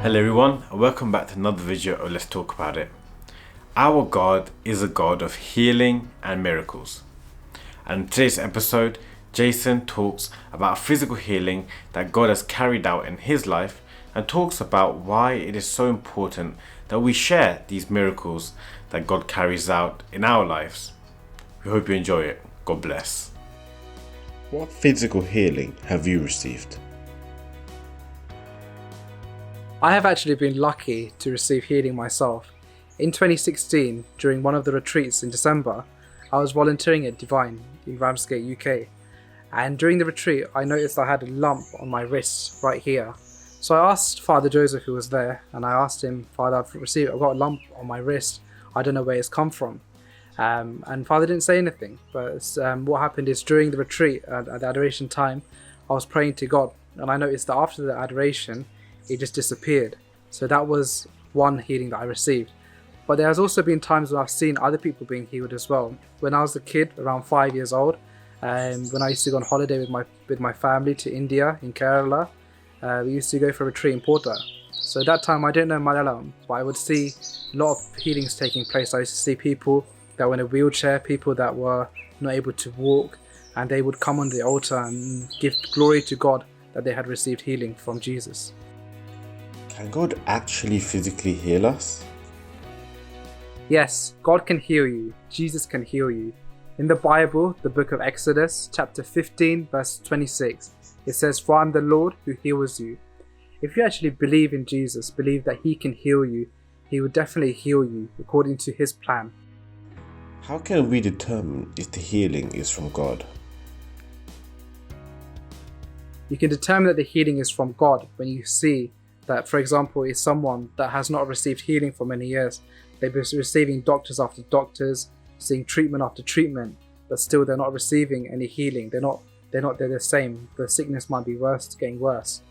Hello everyone and welcome back to another video of Let's Talk About It. Our God is a God of healing and miracles. And in today's episode, Jason talks about physical healing that God has carried out in his life and talks about why it is so important that we share these miracles that God carries out in our lives. We hope you enjoy it. God bless. What physical healing have you received? I have actually been lucky to receive healing myself. In 2016, during one of the retreats in December, I was volunteering at Divine in Ramsgate, UK. And during the retreat, I noticed I had a lump on my wrist right here. So I asked Father Joseph, who was there, and I asked him, Father, I've got a lump on my wrist. I don't know where it's come from. And Father didn't say anything. But what happened is during the retreat, at the adoration time, I was praying to God. And I noticed that after the adoration, it just disappeared. So that was one healing that I received. But there has also been times when I've seen other people being healed as well. When I was a kid, around 5 years old, when I used to go on holiday with my family to India, in Kerala, we used to go for a retreat in Porta. So at that time I didn't know Malayalam, but I would see a lot of healings taking place. I used to see people that were in a wheelchair, people that were not able to walk, and they would come on the altar and give glory to God that they had received healing from Jesus. Can God actually physically heal us? Yes, God can heal you. Jesus can heal you. In the Bible, the book of Exodus, chapter 15, verse 26, it says, "For I am the Lord who heals you." If you actually believe in Jesus, believe that He can heal you, He will definitely heal you according to His plan. How can we determine if the healing is from God? You can determine that the healing is from God when you see that, for example, is someone that has not received healing for many years. They've been receiving doctors after doctors, seeing treatment after treatment, but still they're not receiving any healing. They're the same. The sickness might be worse, getting worse.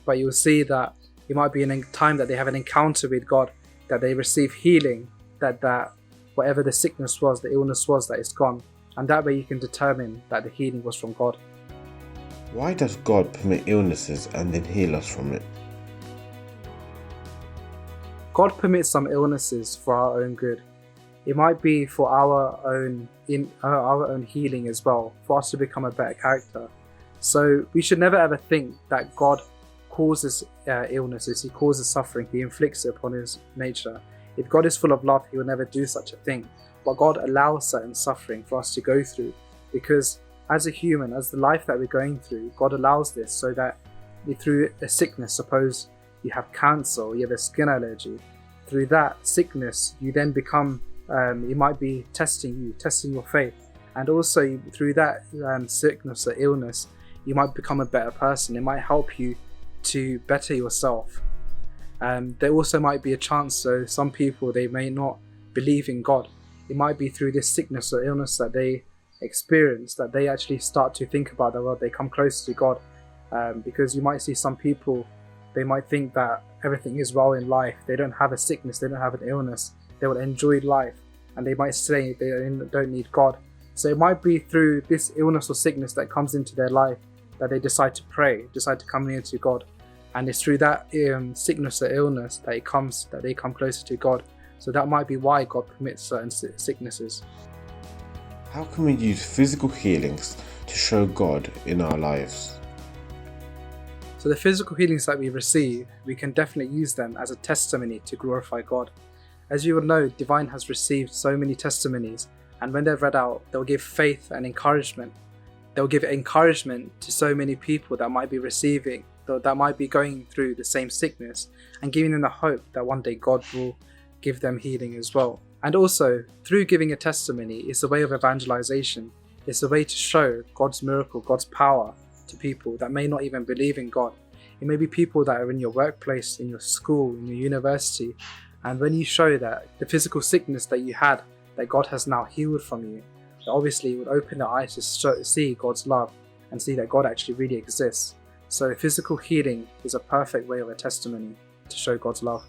But you'll see that it might be a time that they have an encounter with God, that they receive healing, that whatever the sickness was, the illness was, that it's gone. And that way you can determine that the healing was from God. Why does God permit illnesses and then heal us from it? God permits some illnesses for our own good. It might be for our own healing as well, for us to become a better character. So we should never ever think that God causes illnesses, He causes suffering, He inflicts it upon His nature. If God is full of love, He will never do such a thing. But God allows certain suffering for us to go through, because as a human, as the life that we're going through, God allows this so that through a sickness, suppose you have cancer or you have a skin allergy, through that sickness you then become, it might be testing your faith, and also through that sickness or illness you might become a better person. It might help you to better yourself. There also might be a chance, so some people, they may not believe in God. It might be through this sickness or illness that they experience that they actually start to think about the world, they come closer to God, because you might see some people, they might think that everything is well in life. They don't have a sickness, they don't have an illness. They will enjoy life, and they might say they don't need God. So it might be through this illness or sickness that comes into their life that they decide to pray, decide to come near to God. And it's through that sickness or illness that they come closer to God. So that might be why God permits certain sicknesses. How can we use physical healings to show God in our lives? So the physical healings that we receive, we can definitely use them as a testimony to glorify God. As you will know, Divine has received so many testimonies, and when they're read out, they'll give faith and encouragement. They'll give encouragement to so many people that might be receiving, that might be going through the same sickness, and giving them the hope that one day God will give them healing as well. And also, through giving a testimony, it's a way of evangelization. It's a way to show God's miracle, God's power to people that may not even believe in God. It may be people that are in your workplace, in your school, in your university, and when you show that the physical sickness that you had, that God has now healed from you, that obviously it would open their eyes to see God's love and see that God actually really exists. So physical healing is a perfect way of a testimony to show God's love.